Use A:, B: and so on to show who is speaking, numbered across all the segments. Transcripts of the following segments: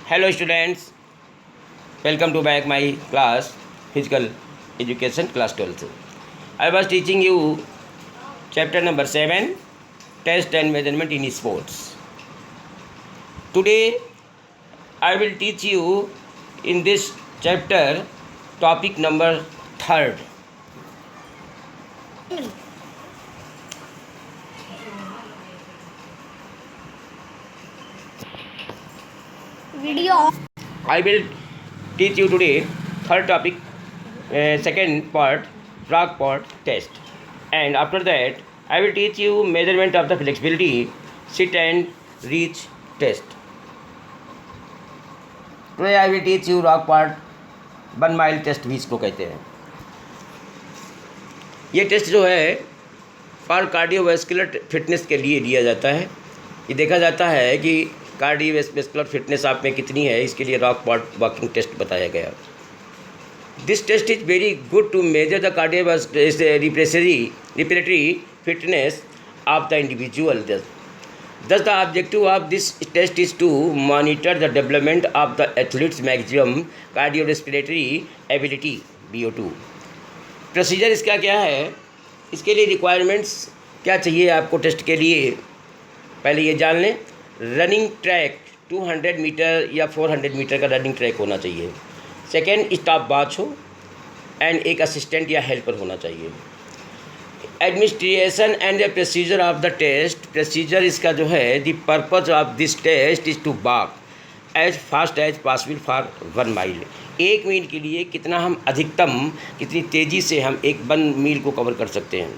A: Hello students, welcome to back my class physical education class 12. I was teaching you chapter number 7 test and measurement in sports. Today I will teach you in this chapter topic number 3.
B: Video.
A: I will teach you today third topic, second part, rock part test, and after that I will teach you measurement of the flexibility, sit and reach test. Today I will teach you rock part 1 mile test भी इसको कहते हैं. ये test जो है for cardiovascular fitness के लिए लिया जाता है. ये देखा जाता है कि कार्डियोवैस्कुलर फिटनेस आप में कितनी है, इसके लिए रॉक पार्ट वॉकिंग टेस्ट बताया गया. This test is very good to measure the respiratory fitness of the individual. Thus the objective of this test is to monitor the development of the athlete's maximum cardiorespiratory ability VO2. Procedure इसका क्या है, इसके लिए requirements क्या चाहिए आपको test के लिए, पहले ये जान लें. रनिंग ट्रैक 200 मीटर या 400 मीटर का रनिंग ट्रैक होना चाहिए. सेकेंड, स्टॉप वॉच हो एंड एक असिस्टेंट या हेल्पर होना चाहिए. Administration and the procedure of the test. Procedure इसका जो है, the purpose of this test is to walk as fast as possible for 1 mile. 1 मील के लिए कितना हम अधिकतम, कितनी तेज़ी से हम 1 मील को कवर कर सकते हैं.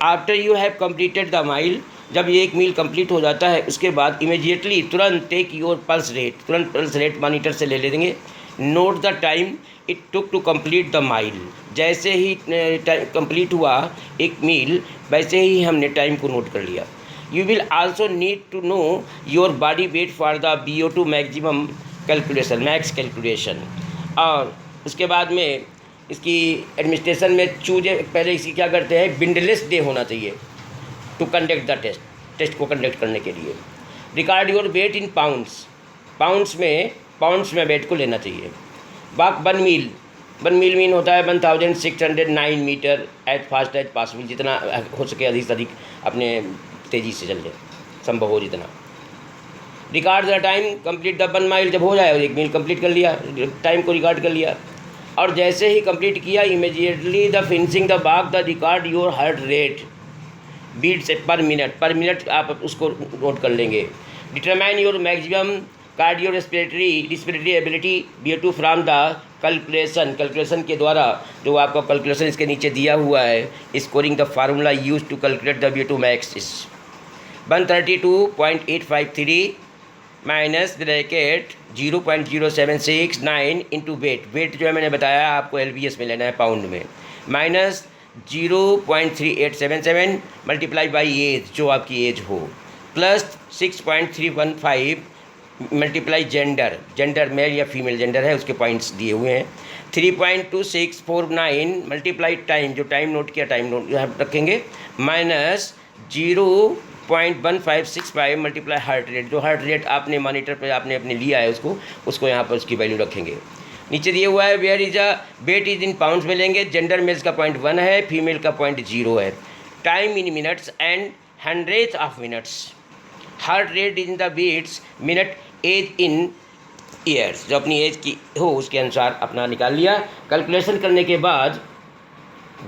A: After you have completed the mile, जब ये 1 मील कंप्लीट हो जाता है उसके बाद इमीडिएटली तुरंत टेक योर पल्स रेट, तुरंत पल्स रेट मॉनिटर से ले लेंगे. Note the time it took to complete the mile. जैसे ही कंप्लीट हुआ 1 मील, वैसे ही हमने टाइम को नोट कर लिया. You will also need to know your body weight for the VO2 maximum calculation, max calculation. और उसके बाद में इसकी एडमिनिस्ट्रेशन में चूजे पहले इसकी क्या करते हैं, विंडलेस डे होना चाहिए to conduct the test. Test को कंडक्ट करने के लिए record your weight in pounds. Pounds में वेट को लेना चाहिए. वॉक 1 मील. 1 मील मीन होता है 1609 meter as fast as possible. जितना हो सके अधिक से अधिक अपने तेज़ी से चल जाए, संभव हो जितना. Record the time complete the 1 mile. जब हो जाए 1 मील कंप्लीट कर लिया, टाइम को रिकॉर्ड कर लिया, और जैसे ही कंप्लीट किया immediately the finishing the walk the record your heart rate beat से पर मिनट आप उसको नोट कर लेंगे. Determine your maximum cardiorespiratory ability VO2 from the calculation के द्वारा, जो आपका कैलकुलेशन इसके नीचे दिया हुआ है. Scoring the formula use to calculate the VO2 max is 132.853 minus bracket 0.0769 into weight जो है मैंने बताया आपको LBS में लेना है, पाउंड में, माइनस 0.3877 मल्टीप्लाई बाई एज, जो आपकी एज हो, प्लस 6.315 मल्टीप्लाई जेंडर मेल या फीमेल जेंडर है उसके पॉइंट्स दिए हुए हैं. 3.2649 मल्टीप्लाई टाइम, जो टाइम नोट किया टाइम नोट यहाँ रखेंगे, माइनस 0.1565 मल्टीप्लाई हार्ट रेट, जो हार्ट रेट आपने मॉनिटर पे आपने अपने लिया है उसको यहाँ पर उसकी वैल्यू रखेंगे. नीचे दिए हुआ है where is a weight is in pounds में लेंगे. जेंडर मेल्स का 0.1 है, फीमेल का 0.0 है. Time in minutes and hundreds of minutes. Heart rate in the beats minute. Age in years, जो अपनी एज की हो उसके अनुसार अपना निकाल लिया. कैलकुलेशन करने के बाद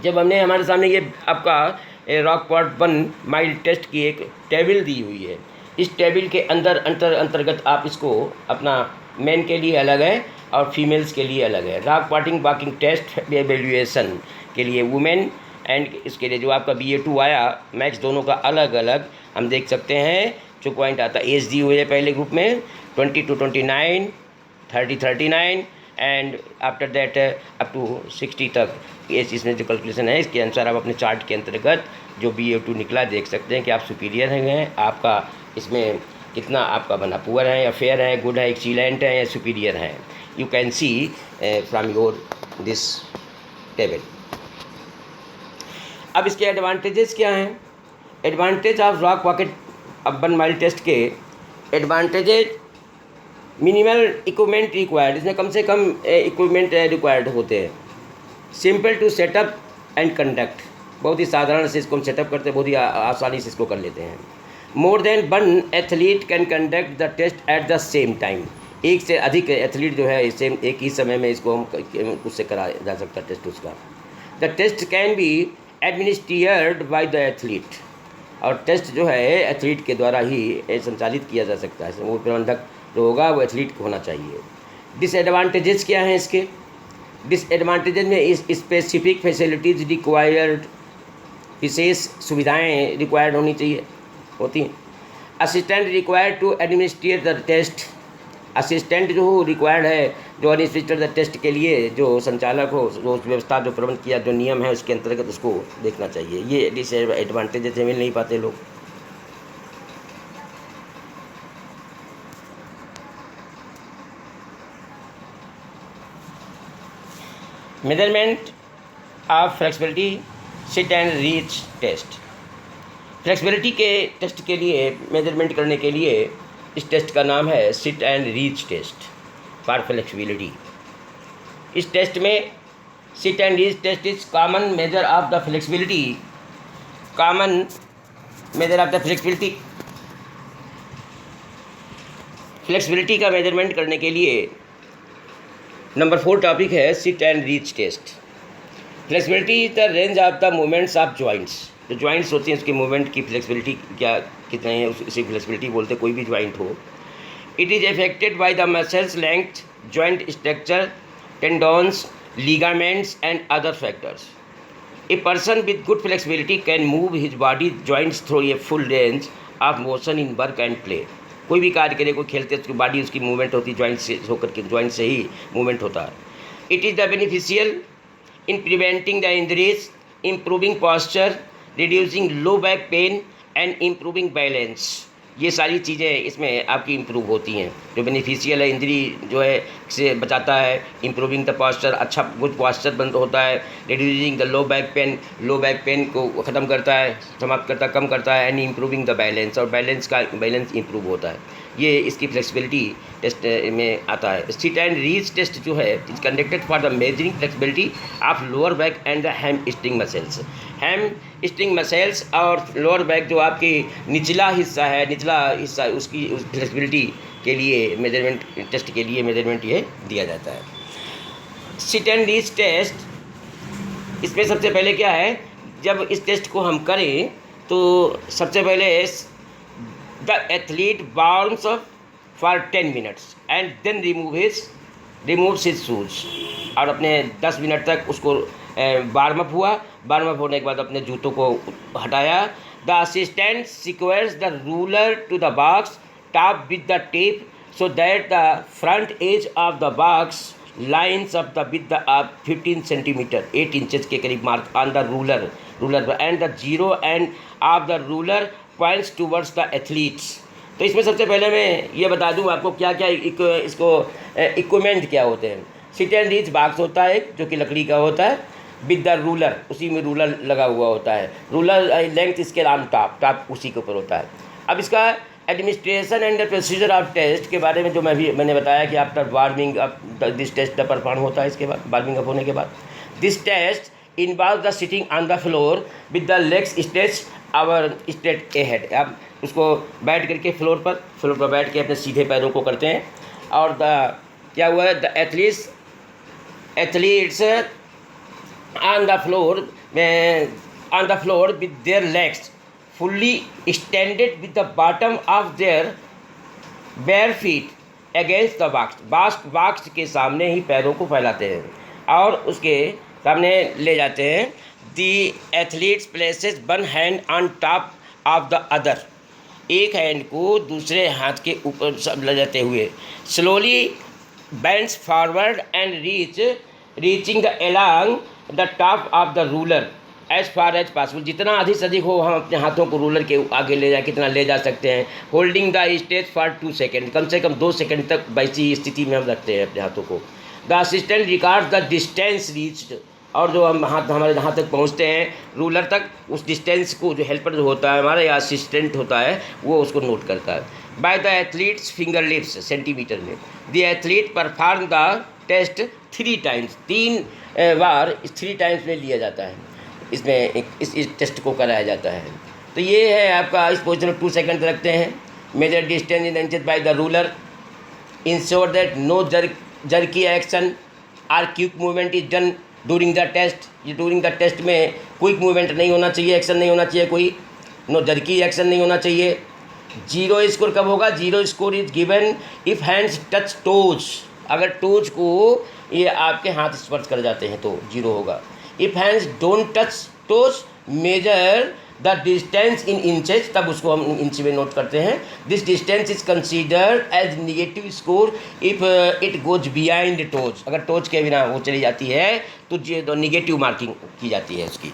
A: जब हमने हमारे सामने ये आपका रॉक पार्ट 1 माइल टेस्ट की एक टेबल दी हुई है, इस टेबल के अंतर्गत आप इसको अपना मेन के लिए अलग है और फीमेल्स के लिए अलग है. Rockport walking test evaluation के लिए वुमेन एंड इसके लिए जो आपका VO2 आया मैक्स, दोनों का अलग अलग हम देख सकते हैं. जो पॉइंट आता है, एज दी हुई है पहले ग्रुप में 20 to 29, 30 39 and after that up to 60 तक एज. इसमें जो कैलकुलेशन है इसके अनुसार आप अपने चार्ट के अंतर्गत जो VO2 निकला देख सकते हैं कि आप सुपीरियर हैं, आपका इसमें कितना आपका बना, पुअर है या फेयर है, गुड है, एक्सीलेंट है या सुपीरियर है. You can see from your this table. अब इसके एडवांटेजेस क्या हैं. एडवांटेज ऑफ रॉक पॉकेट अब 1 माइल टेस्ट के एडवांटेजेज मिनिमल इक्विपमेंट रिक्वायर्ड, इसमें कम से कम इक्विपमेंट रिक्वायर्ड होते हैं। Simple to set up and conduct, बहुत ही साधारण से इसको हम सेटअप करते हैं, बहुत ही आसानी से इसको कर लेते हैं। More than one athlete can conduct the test at the same time, एक से अधिक एथलीट जो है सेम एक ही समय में इसको हम उससे कराया जा सकता है टेस्ट उसका। The test can be administered by the athlete, और टेस्ट जो है एथलीट के द्वारा ही संचालित किया जा सकता है, वो प्रबंधक जो होगा वो एथलीट को होना चाहिए। डिसएडवांटेजेस क्या हैं इसके? डिसएडवांटेजेस में इस स्पेसिफिक फैसिलिटीज़ रिक्वायर्ड, विशेष सुविधाएं रिक्वायर्ड होती हैं। Assistant required to administrate the test, assistant जो रिक्वायर्ड है जो एडमिनिस्ट्रेटर द टेस्ट के लिए, जो संचालक हो, जो व्यवस्था जो प्रबंध किया जो नियम है उसके अंतर्गत उसको देखना चाहिए। ये डिसएडवांटेजेस मिल नहीं पाते लोग। Measurement of flexibility sit and reach test, flexibility के टेस्ट के लिए मेजरमेंट करने के लिए इस टेस्ट का नाम है sit and reach test for flexibility. इस टेस्ट में sit and reach test is common measure of the flexibility, common measure of the flexibility. Flexibility का मेजरमेंट करने के लिए नंबर 4 टॉपिक है sit and reach test. Flexibility is the range of the movements of joints, जो joints होती हैं उसकी movement की फ्लेक्सिबिलिटी क्या कितने हैं उसी फ्लेक्सिबिलिटी बोलते हैं, कोई भी जॉइंट हो। It is affected by the muscles length, joint structure, टेंडोन्स, ligaments and other factors. A person with good flexibility can move his body joints through a full range of motion in work and play. कोई भी कार्य करे, कोई खेलते उसकी body उसकी movement होती है जॉइंट से होकर के, जॉइंट से ही मूवमेंट होता है। It is the beneficial in preventing the injuries, improving posture, reducing low back pain and improving balance. ये सारी चीज़ें इसमें आपकी इम्प्रूव होती हैं। जो बेनिफिशियल है, इंजरी जो है से बचाता है, इम्प्रूविंग द पॉस्चर, अच्छा गुड पॉस्चर बंद होता है, reducing the low back pen को ख़त्म करता है, समाप्त करता कम करता है, एंड इम्प्रूविंग द बैलेंस, और बैलेंस इम्प्रूव होता है। ये इसकी फ्लेक्सिबिलिटी टेस्ट में आता है। सिट एंड रीच टेस्ट जो है is conducted for the measuring flexibility of lower back and the ham string muscles. Ham string muscles और लोअर बैक जो आपकी निचला हिस्सा उसकी फ्लेक्सिबिलिटी के लिए मेजरमेंट, टेस्ट के लिए मेजरमेंट ये दिया जाता है। सिट एंड रीच टेस्ट, इसमें सबसे पहले क्या है, जब इस टेस्ट को हम करें तो सबसे पहले the athlete bounce for 10 minutes and then removes his shoes, और अपने 10 मिनट तक उसको वार्म अप हुआ, वार्म अप होने के बाद अपने जूतों को हटाया। The assistant sequence the ruler to the box top with the tape so that the front edge of the box lines of the with the 15 centimetre 8 inches के करीब mark on the ruler and the zero end of the ruler points towards the athletes. तो इसमें सबसे पहले मैं ये बता दूं आपको क्या क्या इसको इक्विपमेंट क्या होते हैं। सिट एंड रीच बॉक्स होता है जो कि लकड़ी का होता है, विद द रूलर, उसी में रूलर लगा हुआ होता है, रूलर लेंथ इसके नाम टॉप उसी के ऊपर होता है। अब इसका administration and the procedure of test के बारे में जो मैंने बताया कि after warming up this test perform होता है, इसके बाद वार्मिंग अप होने के बाद this test involve the sitting on the floor with the legs stretch our straight ahead. आप उसको बैठ करके फ्लोर पर बैठ के अपने सीधे पैरों को करते हैं, और क्या हुआ है, the athletes on the floor with their legs fully extended with the bottom of their bare feet against the box के सामने ही पैरों को फैलाते हैं और उसके सामने ले जाते हैं। The athletes places one hand on top of the other, एक हैंड को दूसरे हाथ के ऊपर सब ले जाते हुए slowly bends forward and reaching the along the top of the ruler as far as possible. जितना अधिक से अधिक हो हम अपने हाथों को रूलर के आगे ले जा कितना ले जा सकते हैं। Holding the stage for 2 second, कम से कम 2 सेकेंड तक वैसी स्थिति में हम रखते हैं अपने हाथों को। The assistant record the distance reached, और जो हम हमारे हाथ तक पहुंचते हैं रूलर तक, उस डिस्टेंस को जो हेल्पर जो होता है हमारा या असिस्टेंट होता है वो उसको नोट करता है। by the athlete's finger lips centimetre में. The athlete perform the test 3 times. 3 bar 3 times में लिया जाता है, इसमें इस टेस्ट को कराया जाता है. तो ये है आपका. इस पोजिशन में 2 सेकेंड रखते हैं. Measure distance in inches by the ruler. Ensure that no jerky action or quick movement is done during the test. ये ड्यूरिंग द टेस्ट में क्विक मूवमेंट नहीं होना चाहिए, एक्शन नहीं होना चाहिए, कोई नो जर्की एक्शन नहीं होना चाहिए. जीरो स्कोर कब होगा? Zero score is given if hands touch toes. अगर टोज को ये आपके हाथ स्पर्श कर जाते हैं तो जीरो होगा. If hands don't touch toes measure the distance in inches, तब उसको हम इंच में नोट करते हैं. This distance is considered as negative score if it goes behind toes. अगर टोज के बिना वो चली जाती है तो निगेटिव मार्किंग की जाती है उसकी.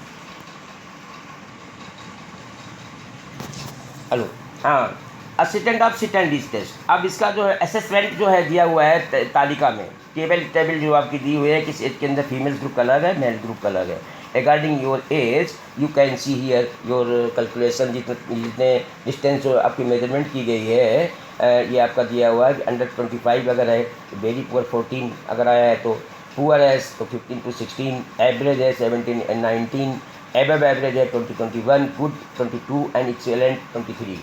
A: हेलो, हाँ. Assistant of sit and this test. अब इसका जो है असेसमेंट जो है दिया हुआ है तालिका में, टेबल जो आपकी दी हुई है, किस एज के अंदर फीमेल ग्रुप का अलग है, मेल ग्रुप का अलग है. Regarding your age you can see here your calculation. जितने डिस्टेंस जो आपकी मेजरमेंट की गई है ये आपका दिया हुआ है. अंडर 25 अगर है तो वेरी पुअर 14, अगर आया है तो पुअर है तो 15 to 16, एवरेज है 17 and 19, एबव एवरेज है 20-21, गुड 22 एंड एक्सेलेंट 23.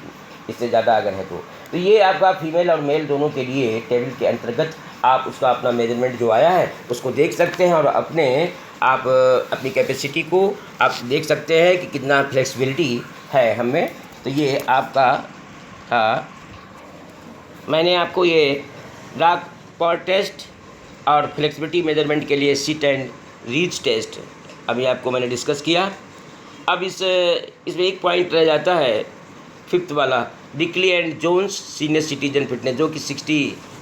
A: इससे ज़्यादा अगर है तो ये आपका फीमेल और मेल दोनों के लिए टेबल के अंतर्गत आप उसका अपना मेजरमेंट जो आया है उसको देख सकते हैं और आप अपनी कैपेसिटी को आप देख सकते हैं कि कितना फ्लेक्सिबिलिटी है हमें. तो ये आपका था. मैंने आपको ये ड्रग पर टेस्ट और फ्लेक्सिबिलिटी मेजरमेंट के लिए सिट एंड रीच टेस्ट अभी आपको मैंने डिस्कस किया. अब इसमें एक पॉइंट रह जाता है 5th वाला, Rikli and Jones senior citizen fitness. जो कि 60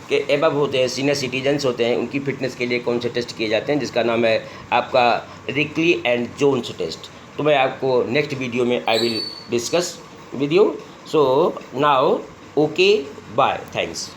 A: के एबव होते हैं, सीनियर सिटीजन्स होते हैं, उनकी फ़िटनेस के लिए कौन से टेस्ट किए जाते हैं, जिसका नाम है आपका डिक्ली एंड जोन्स टेस्ट. तो मैं आपको नेक्स्ट वीडियो में I will discuss with you. So now okay, bye, thanks.